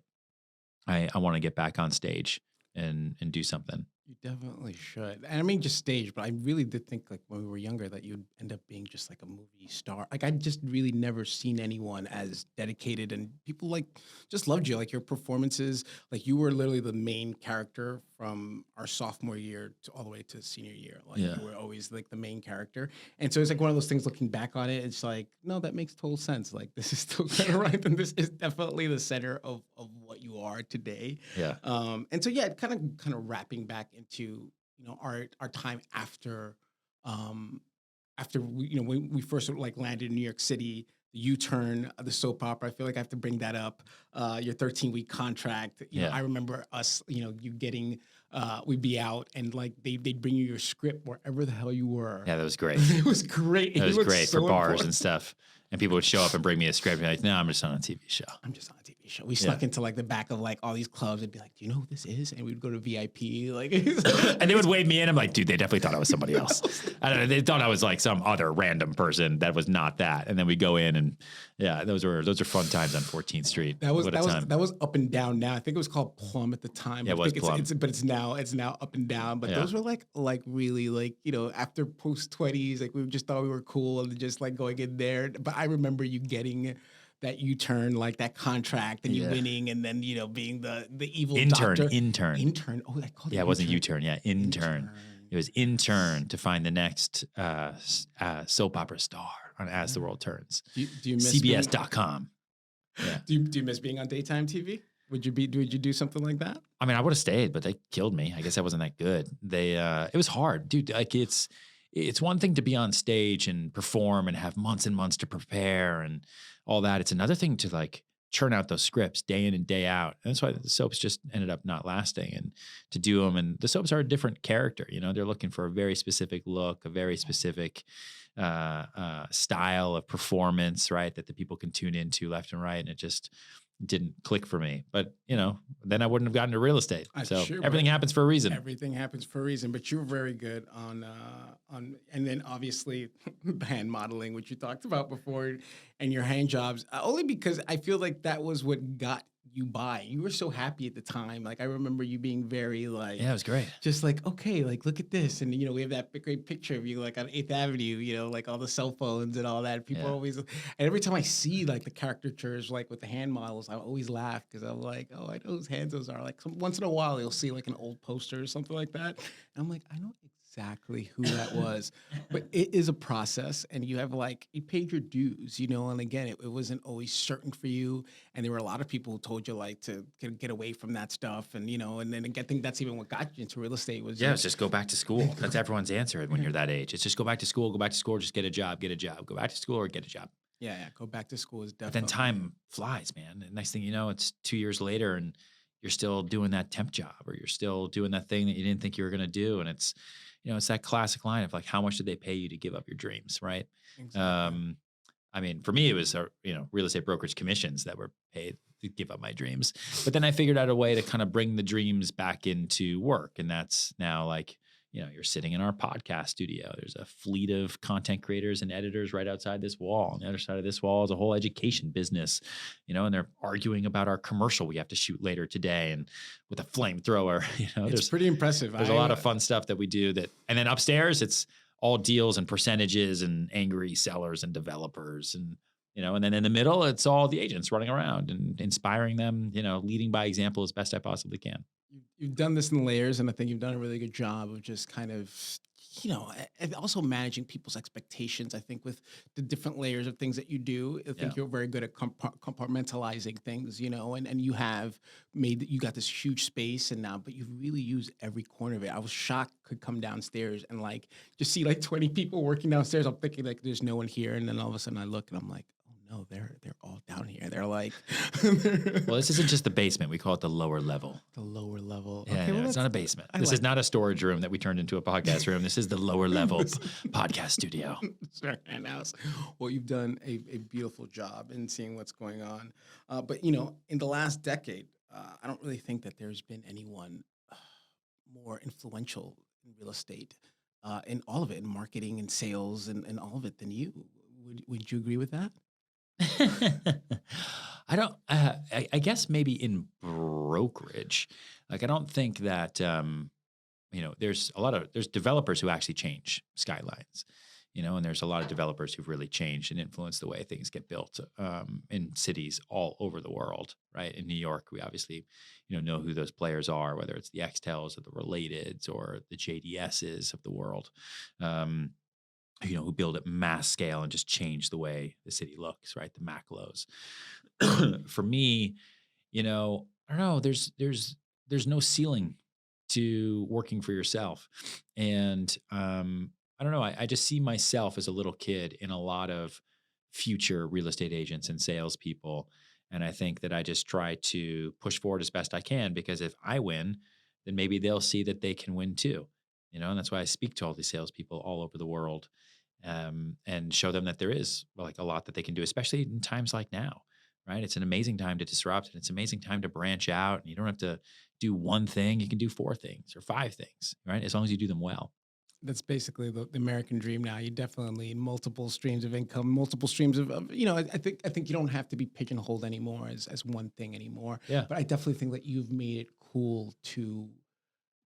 I want to get back on stage and do something. You definitely should. And I mean, just stage, but I really did think like when we were younger that you'd end up being just like a movie star. Like I just really never seen anyone as dedicated, and people like just loved you. Like your performances, like you were literally the main character from our sophomore year to all the way to senior year. Like you were always like the main character. And so it's like one of those things looking back on it, it's like, no, that makes total sense. Like this is still kind of right. And this is definitely the center of what you are today. Yeah. And so, yeah, kind of wrapping back into, our time after when we first like landed in New York City, the U-turn, the soap opera. I feel like I have to bring that up. Your 13-week contract. I remember us, you getting, we'd be out and like they'd bring you your script wherever the hell you were. Yeah, that was great. It was great. It was great for bars and stuff. And people would show up and bring me a script and be like, no, I'm just on a TV show. show. We snuck into like the back of like all these clubs and be like, do you know who this is? And we'd go to VIP. Like, and they would wave me in. I'm like, dude, they definitely thought I was somebody else. I don't know. They thought I was like some other random person that was not that. And then we go in and yeah, those are fun times on 14th Street. That was up and down now. I think it was called Plum at the time. Yeah, it was Plum. But it's now up and down. But those were like really like, you know, after post 20s, like we just thought we were cool and just like going in there. But I remember you getting that U-turn, like that contract and you Yeah. winning and then, being the evil Intern. doctor. Intern. Intern. Oh, I called it Yeah, it wasn't U-turn. U-turn. Yeah, intern. It was intern to find the next soap opera star on As the World Turns. Do you miss CBS.com. Yeah. Do you miss being on daytime TV? Would you do something like that? I mean, I would have stayed, but they killed me. I guess I wasn't that good. It was hard, dude. Like it's one thing to be on stage and perform and have months and months to prepare and all that. It's another thing to like churn out those scripts day in and day out. And that's why the soaps just ended up not lasting and to do them. And the soaps are a different character. They're looking for a very specific look, a very specific style of performance, right? That the people can tune into left and right. And it just didn't click for me. But, then I wouldn't have gotten to real estate. So everything happens for a reason. Everything happens for a reason, but you were very good on, and then obviously the hand modeling, which you talked about before, and your hand jobs, only because I feel like that was what got you by. You were so happy at the time. Like I remember you being very like, yeah, it was great. Just like, okay, like look at this. And, we have that great picture of you like on 8th Avenue, like all the cell phones and all that. People always, and every time I see like the caricatures, like with the hand models, I always laugh because I'm like, oh, I know whose hands those are. Like once in a while, you'll see like an old poster or something like that. And I'm like, I know exactly who that was, but it is a process and you paid your dues, and again, it wasn't always certain for you. And there were a lot of people who told you like to get away from that stuff. And, and then I think that's even what got you into real estate was. Yeah, it's just go back to school. That's everyone's answer when you're that age. It's just go back to school, just get a job, go back to school or get a job. Yeah. Go back to school is definitely. But then time flies, man. And next thing you know, it's 2 years later and you're still doing that temp job or you're still doing that thing that you didn't think you were going to do. And it's, it's that classic line of like, how much did they pay you to give up your dreams, right? Exactly. I mean, for me, it was, real estate brokerage commissions that were paid to give up my dreams. But then I figured out a way to kind of bring the dreams back into work. And that's now like, you're sitting in our podcast studio. There's a fleet of content creators and editors right outside this wall. On the other side of this wall is a whole education business, and they're arguing about our commercial we have to shoot later today and with a flamethrower, it's pretty impressive. There's a lot of fun stuff that we do and then upstairs it's all deals and percentages and angry sellers and developers and then in the middle, it's all the agents running around and inspiring them, leading by example as best I possibly can. You've done this in layers, and I think you've done a really good job of just kind of, and also managing people's expectations. I think with the different layers of things that you do, I think you're very good at compartmentalizing things, and you got this huge space but you really use every corner of it. I was shocked could come downstairs and like just see like 20 people working downstairs. I'm thinking like there's no one here. And then all of a sudden I look and I'm like, no, they're all down here. They're like, well, this isn't just the basement. We call it the lower level. The lower level. Yeah, okay, it's not a basement. This is not a storage room that we turned into a podcast room. This is the lower level podcast studio. Serhant House. Well, you've done a beautiful job in seeing what's going on. But in the last decade, I don't really think that there's been anyone more influential in real estate, in all of it, in marketing and sales and all of it than you. Would you agree with that? I don't, I guess maybe in brokerage, like, I don't think that, there's developers who actually change skylines, and there's a lot of developers who've really changed and influenced the way things get built, in cities all over the world, right? In New York, we obviously, know who those players are, whether it's the Xtels or the Relateds or the JDSs of the world. Who build at mass scale and just change the way the city looks, right? The Maclos. For me, I don't know, there's no ceiling to working for yourself. And I don't know, I just see myself as a little kid in a lot of future real estate agents and salespeople. And I think that I just try to push forward as best I can, because if I win, then maybe they'll see that they can win too. And that's why I speak to all these salespeople all over the world, and show them that there is like a lot that they can do, especially in times like now, right? It's an amazing time to disrupt, and it's an amazing time to branch out. And you don't have to do one thing; you can do 4 things or 5 things, right? As long as you do them well. That's basically the American dream now. You definitely need multiple streams of income, multiple streams of I think you don't have to be pigeonholed anymore as one thing anymore. Yeah. But I definitely think that you've made it cool to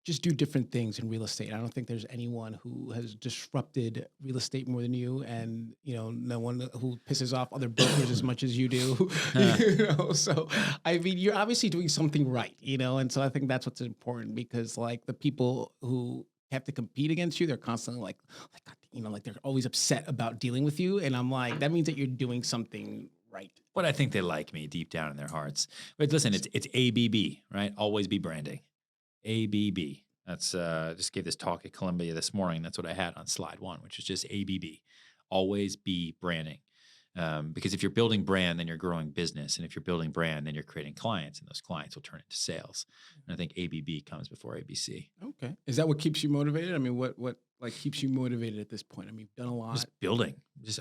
just do different things in real estate. I don't think there's anyone who has disrupted real estate more than you, and no one who pisses off other brokers as much as you do. Huh. So I mean, you're obviously doing something right, and so I think that's what's important because like the people who have to compete against you, they're constantly like they're always upset about dealing with you, and I'm like, that means that you're doing something right. But I think they like me deep down in their hearts. But listen, it's ABB, right? Always be branding. ABB. That's just gave this talk at Columbia this morning. That's what I had on slide 1, which is just ABB. Always be branding. Because if you're building brand, then you're growing business. And if you're building brand, then you're creating clients, and those clients will turn into sales. And I think ABB comes before ABC. Okay. Is that what keeps you motivated? I mean, what like keeps you motivated at this point? I mean, you've done a lot. Just building.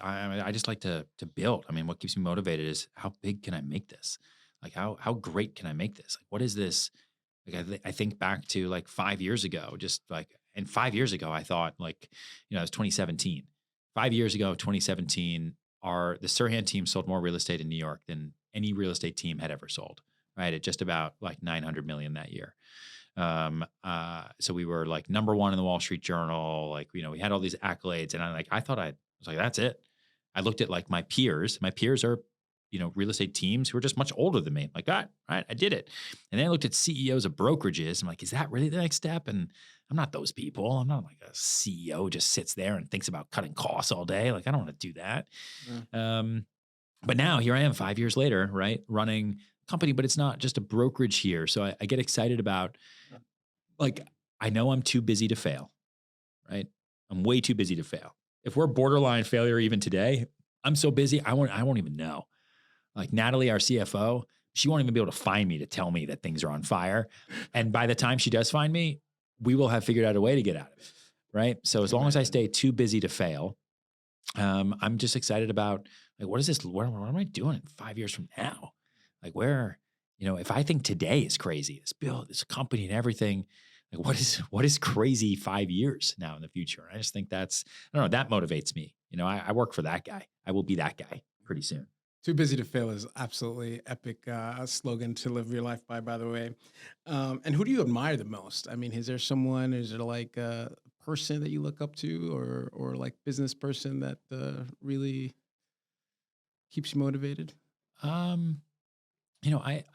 I just like to build. I mean, what keeps me motivated is how big can I make this? Like how great can I make this? Like what is this? Like I think back to like 5 years ago, and 5 years ago, I thought like, it was 2017. 5 years ago, 2017, the Serhant team sold more real estate in New York than any real estate team had ever sold, right? At just about like 900 million that year. So we were like number 1 in the Wall Street Journal. Like, we had all these accolades, and I was like, that's it. I looked at like my peers. My peers are, real estate teams who are just much older than me. I'm like, all right, I did it. And then I looked at CEOs of brokerages. I'm like, is that really the next step? And I'm not those people. I'm not like a CEO who just sits there and thinks about cutting costs all day. Like, I don't want to do that. But now here I am 5 years later, right? Running a company, but it's not just a brokerage here. So I get excited about, like, I know I'm too busy to fail, right? I'm way too busy to fail. If we're borderline failure even today, I'm so busy, I won't even know. Like Natalie, our CFO, she won't even be able to find me to tell me that things are on fire. And by the time she does find me, we will have figured out a way to get out of it, right? So as long as I stay too busy to fail, I'm just excited about like, what is this? What am I doing in 5 years from now? Like if I think today is crazy, this company and everything, like what is crazy 5 years now in the future? I just think I don't know, that motivates me. I work for that guy. I will be that guy pretty soon. Too busy to fail is absolutely epic slogan to live your life by the way. And who do you admire the most? I mean, is there like a person that you look up to or like business person that really keeps you motivated? I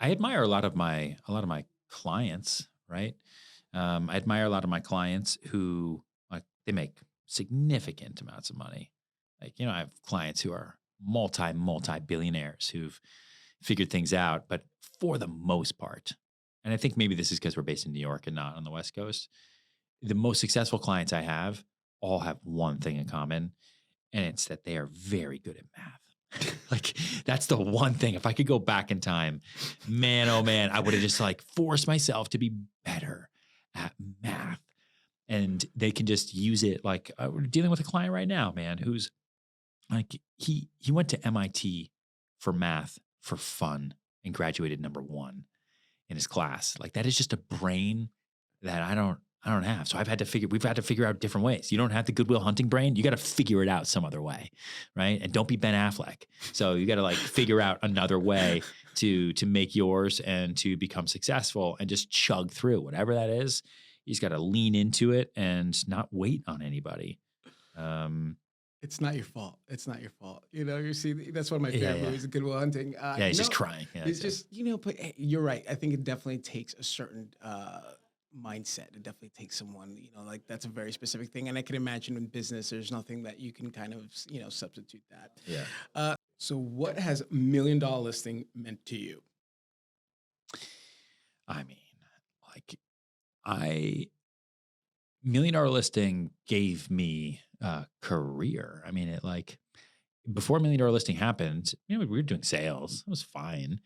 admire a lot of my clients, right? I admire a lot of my clients who like they make significant amounts of money. Like, I have clients who are multi-billionaires who've figured things out, but for the most part, and I think maybe this is because we're based in New York and not on the West Coast, the most successful clients I have all have one thing in common, and it's that they are very good at math. Like that's the one thing. If I could go back in time, man, oh man, I would have just like forced myself to be better at math. And they can just use it. Like we're dealing with a client right now, man, who's like, he went to MIT for math for fun and graduated number 1 in his class. Like that is just a brain that I don't have. So we've had to figure out different ways. You don't have the Goodwill Hunting brain. You got to figure it out some other way. Right. And don't be Ben Affleck. So you got to like figure out another way to make yours and to become successful and just chug through whatever that is. You just got to lean into it and not wait on anybody. It's not your fault. It's not your fault. You see, that's one of my favorite movies, Goodwill Hunting. He's just crying. Yeah, it's just, but hey, you're right. I think it definitely takes a certain mindset. It definitely takes someone, like that's a very specific thing. And I can imagine in business, there's nothing that you can kind of, substitute that. Yeah. So what has $1 Million Listing meant to you? I mean, like $1 Million Listing gave me a career. I mean, before $1 Million Listing happened, we were doing sales. It was fine,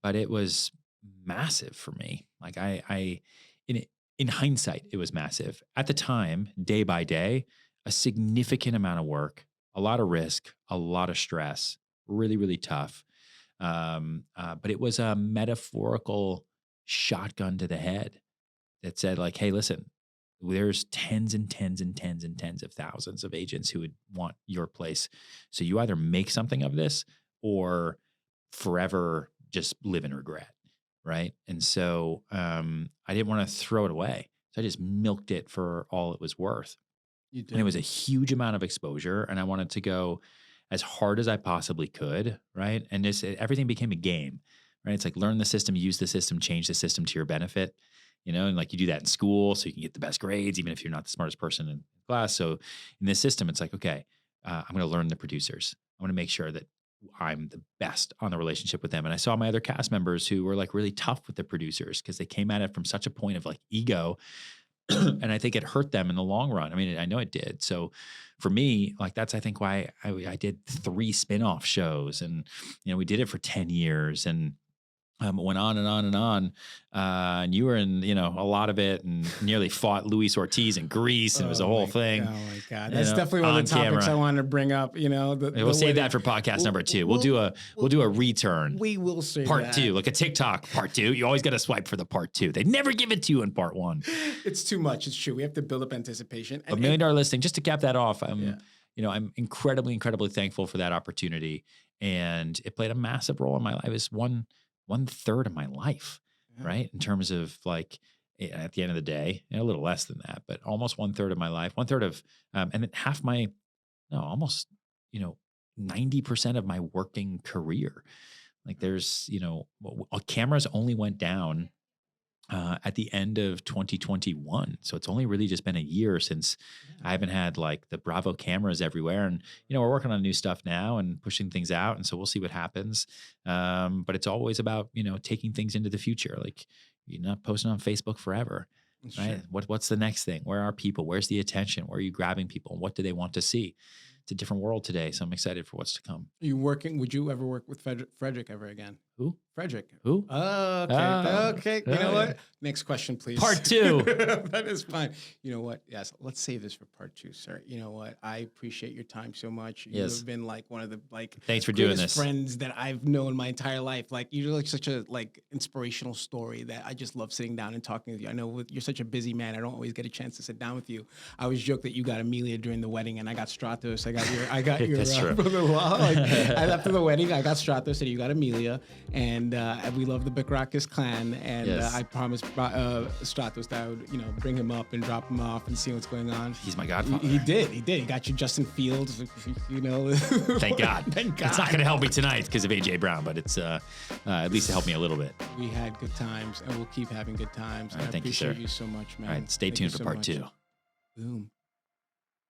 but it was massive for me. Like in hindsight, it was massive. At the time, day by day, a significant amount of work, a lot of risk, a lot of stress, really, really tough. But it was a metaphorical shotgun to the head that said like, hey, listen, there's tens and tens and tens and tens of thousands of agents who would want your place. So you either make something of this or forever just live in regret. Right. And so I didn't want to throw it away. So I just milked it for all it was worth. You did. And it was a huge amount of exposure. And I wanted to go as hard as I possibly could. Right. And everything became a game, right? It's like learn the system, use the system, change the system to your benefit, and like you do that in school so you can get the best grades, even if you're not the smartest person in class. So in this system, it's like, okay, I'm going to learn the producers. I want to make sure that I'm the best on the relationship with them. And I saw my other cast members who were like really tough with the producers because they came at it from such a point of like ego. And I think it hurt them in the long run. I mean, I know it did. So for me, like that's, I think why I did 3 spinoff shows and, we did it for 10 years and went on and on and on. And you were in, a lot of it and nearly fought Luis Ortiz in Greece and it was a whole thing. Oh my God. That's definitely one of the topics I wanted to bring up, We'll save that for podcast number 2. We'll do a return. We will say part 2, like a TikTok part 2. You always got to swipe for the part 2. They never give it to you in part 1. It's too much. It's true. We have to build up anticipation. $1 million listing, just to cap that off. I'm incredibly, incredibly thankful for that opportunity. And it played a massive role in my life. It was one third of my life, right? In terms of like, at the end of the day, a little less than that, but almost 1/3 of my life, 1/3 of, and then almost, 90% of my working career. Like there's, cameras only went down at the end of 2021. So it's only really just been a year since I haven't had like the Bravo cameras everywhere. And, we're working on new stuff now and pushing things out. And so we'll see what happens. But it's always about, taking things into the future. Like you're not posting on Facebook forever, right? What's the next thing? Where are people? Where's the attention? Where are you grabbing people? And what do they want to see? It's a different world today. So I'm excited for what's to come. Would you ever work with Frederick ever again? Who? Frederick. Who? Okay. You know what? Next question, please. Part 2. That is fine. You know what? Yes. Let's save this for part 2, sir. You know what? I appreciate your time so much. You have been like one of the thanks for doing this friends that I've known my entire life. Like you're like such a inspirational story that I just love sitting down and talking with you. I know you're such a busy man. I don't always get a chance to sit down with you. I always joke that you got Amelia during the wedding and I got Stratos. I got your That's true. brother-in-law. After the wedding, I got Stratos and you got Amelia. And we love the Bikrakis clan. And I promised Stratos that I would, bring him up and drop him off and see what's going on. He's my godfather. He did. He got you Justin Fields, Thank God. Thank God. It's not going to help me tonight because of AJ Brown, but it's at least it helped me a little bit. We had good times and we'll keep having good times. All right, I thank you, sir. appreciate you so much, man. All right, stay tuned for part 2. Boom.